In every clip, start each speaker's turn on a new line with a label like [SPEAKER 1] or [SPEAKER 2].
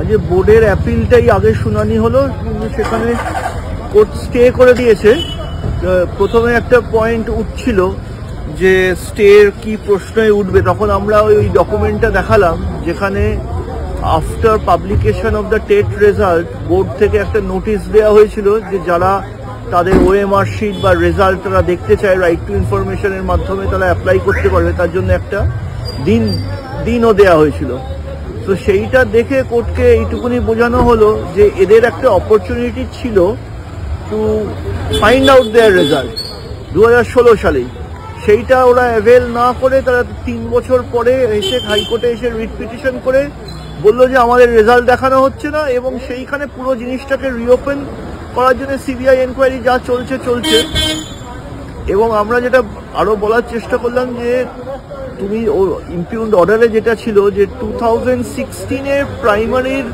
[SPEAKER 1] আজ বোর্ডের অ্যাপিলটাই আগে শুনানি হলো, সেখানে কোর্ট স্টে করে দিয়েছে। প্রথমে একটা পয়েন্ট উঠছিল যে স্টের কি প্রশ্নই উঠবে, তখন আমরা ওই ডকুমেন্টটা দেখালাম যেখানে after publication of the TET result board থেকে একটা নোটিশ দেওয়া হয়েছিল যে যারা তাদের ওএমআর শিট বা রেজাল্ট তারা দেখতে চায় রাইট টু ইনফরমেশনের মাধ্যমে তারা অ্যাপ্লাই করতে পারবে, তার জন্য একটা দিনও দেওয়া হয়েছিল। তো সেইটা দেখে কোর্টকে এইটুকুনি বোঝানো হলো যে এদের একটা অপরচুনিটি ছিল to find out there result 2016 সালেই, সেইটা ওরা অ্যাভেল না করে তারা 3 বছর পরে এসে হাইকোর্টে এসে রিট পিটিশন করে বললো যে আমাদের রেজাল্ট দেখানো হচ্ছে না, এবং সেইখানে পুরো জিনিসটাকে রিওপেন করার জন্য সিবিআই এনকোয়ারি যা চলছে। এবং আমরা যেটা আরও বলার চেষ্টা করলাম যে তুমি ইমপিউন্ড অর্ডারে যেটা ছিল যে 2016-এর প্রাইমারির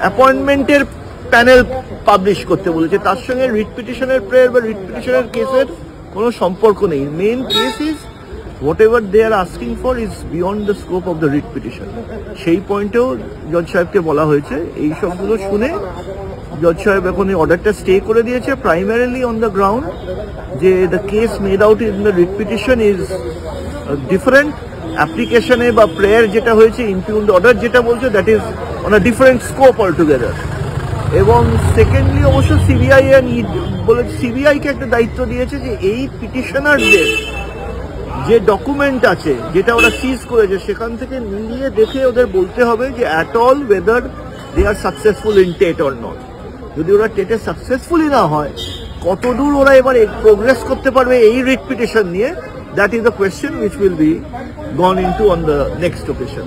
[SPEAKER 1] অ্যাপয়েন্টমেন্টের প্যানেল পাবলিশ করতে বলেছে, তার সঙ্গে রিট পিটিশনের প্রেয়ার বা রিট পিটিশনের কেসের কোনো সম্পর্ক নেই। Main case is whatever they are asking for is beyond the scope of the writ petition. সেই পয়েন্টেও জজ সাহেবকে বলা হয়েছে। এই সবগুলো শুনে জজ সাহেব এখন এই অর্ডারটা স্টে করে দিয়েছে, প্রাইমারিলি অন দ্য গ্রাউন্ড যে the case made out in the writ petition is different. অ্যাপ্লিকেশনে বা প্রেয়ার যেটা হয়েছে ইমপিউন্ড অর্ডার যেটা বলছে that is on a different scope all together. এবং সেকেন্ডলি অবশ্য সিবিআই বলে সিবিআইকে একটা দায়িত্ব দিয়েছে যে এই পিটিশনারদের যে ডকুমেন্ট আছে যেটা ওরা সিজ করেছে সেখান থেকে মিলিয়ে দেখে ওদের বলতে হবে যে at all whether they are successful in TET or not. যদি ওরা টেটে সাকসেসফুলি না হয় কতদূর ওরা এবার প্রোগ্রেস করতে পারবে এই রিট পিটিশন নিয়ে, that is the question which will be gone into on the next occasion.